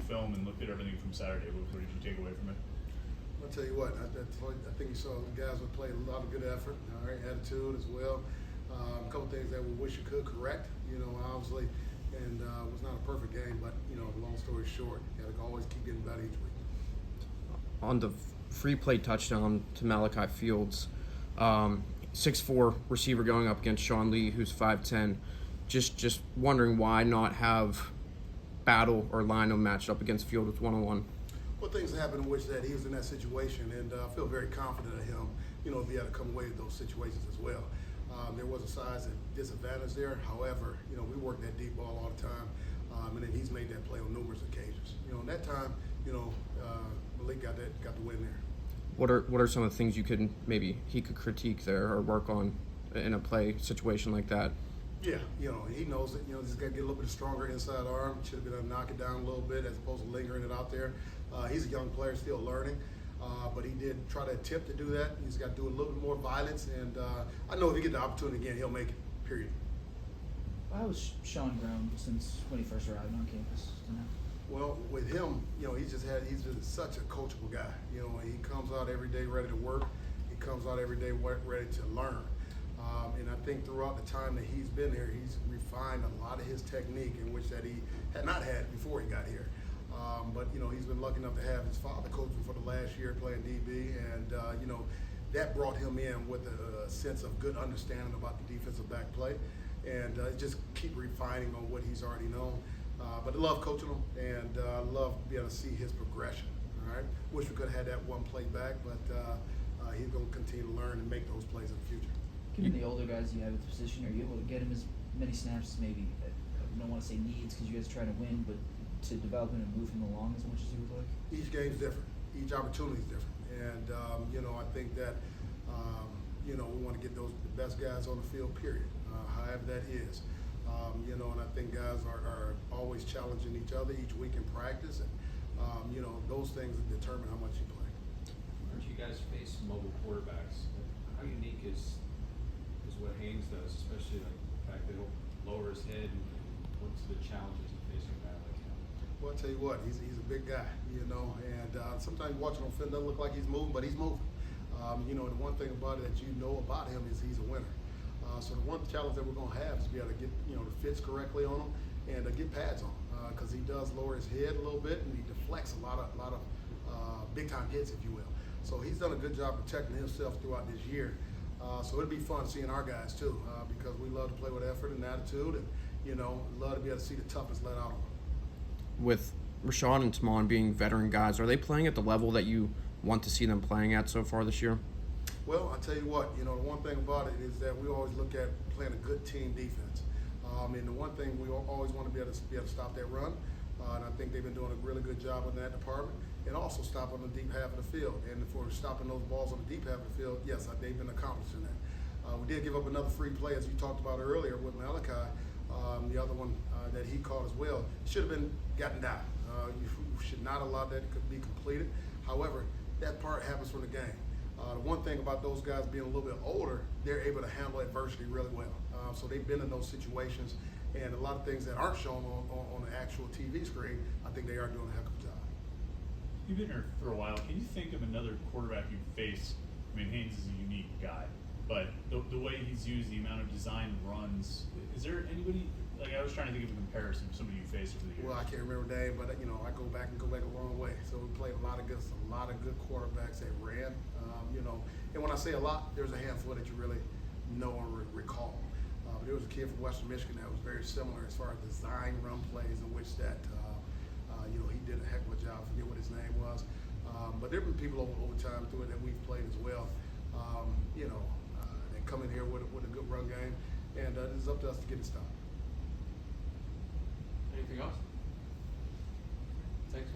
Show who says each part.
Speaker 1: film and looked at everything from Saturday, what did you take away from it?
Speaker 2: I'll tell you what, I think you saw the guys would play a lot of good effort, all right, attitude as well. A couple things that we wish you could correct, obviously, and it was not a perfect game, but, long story short, you got to always keep getting better each week.
Speaker 3: On the free play touchdown to Malachi Fields, 6'4" receiver going up against Sean Lee, who's 5'10". Just wondering why not have Battle or Lino matched up against Field with one-on-one.
Speaker 2: Well, things happened in which that he was in that situation, and I feel very confident of him, to be able to come away with those situations as well. There was a size disadvantage there. However, we work that deep ball all the time, and then he's made that play on numerous occasions. And that time, Malik got the win there.
Speaker 3: What are some of the things he could critique there or work on in a play situation like that?
Speaker 2: Yeah, he knows it. He's got to get a little bit stronger inside arm. Should have been able to knock it down a little bit as opposed to lingering it out there. He's a young player, still learning, but he did try to attempt to do that. He's got to do a little bit more violence, and I know if he get the opportunity again, he'll make it, period.
Speaker 4: How has Sean grown since when he first arrived on campus?
Speaker 2: Well, with him, he's just such a coachable guy. He comes out every day ready to work. He comes out every day ready to learn. And I think throughout the time that he's been here, he's refined a lot of his technique in which that he had not had before he got here. But he's been lucky enough to have his father coach him for the last year playing DB, and that brought him in with a sense of good understanding about the defensive back play, and just keep refining on what he's already known. But I love coaching him, and I love being able to see his progression. All right, wish we could have had that one play back, but he's going to continue to learn and make those plays in the future.
Speaker 4: Given the older guys you have at the position, are you able to get him as many snaps as maybe, I don't want to say needs because you guys are trying to win, but to develop him and move him along as much as you would like?
Speaker 2: Each game's different. Each opportunity is different. And, I think that, we want to get the best guys on the field, period, however that is. And I think guys are always challenging each other each week in practice. And, those things determine how much you play.
Speaker 5: Aren't you guys face mobile quarterbacks? How unique is what Haynes does, especially like the fact that he'll lower his head, and what's the challenges of facing a guy like him?
Speaker 2: Well, I'll tell you what, he's a big guy, and sometimes watching on film doesn't look like he's moving, but he's moving. The one thing about it that about him is he's a winner. So the one challenge that we're going to have is to be able to get the fits correctly on him and get pads on, because he does lower his head a little bit and he deflects a lot of big time hits, if you will. So he's done a good job protecting himself throughout this year. So it'll be fun seeing our guys too, because we love to play with effort and attitude, and love to be able to see the toughest let out of them.
Speaker 3: With Rashawn and Tamon being veteran guys, are they playing at the level that you want to see them playing at so far this year?
Speaker 2: Well, I'll tell you what, the one thing about it is that we always look at playing a good team defense. And the one thing we always want to be able to stop that run, and I think they've been doing a really good job in that department, and also stop on the deep half of the field. And for stopping those balls on the deep half of the field, yes, they've been accomplishing that. We did give up another free play, as you talked about earlier with Malachi. The other one that he caught as well should have been gotten down. You should not allow that to be completed. However, that part happens from the game. The one thing about those guys being a little bit older, they're able to handle adversity really well. So they've been in those situations, and a lot of things that aren't shown on the actual TV screen, I think they are doing a heck of a job.
Speaker 1: You've been here for a while. Can you think of another quarterback you face? I mean, Haynes is a unique guy, but the way he's used, the amount of design runs, is there anybody, like I was trying to think of a comparison of somebody you faced over the years?
Speaker 2: Well, I can't remember the name, but I go back a long way. So we played a lot of good quarterbacks that ran, and when I say a lot, there's a handful that you really know or recall. But there was a kid from Western Michigan that was very similar as far as design run plays in which that, he did a heck of a job. I forget what his name was. But there have been people over time through it that we've played as well, that come in here with a good run game, and it's up to us to get it stopped.
Speaker 5: Anything else? Thanks.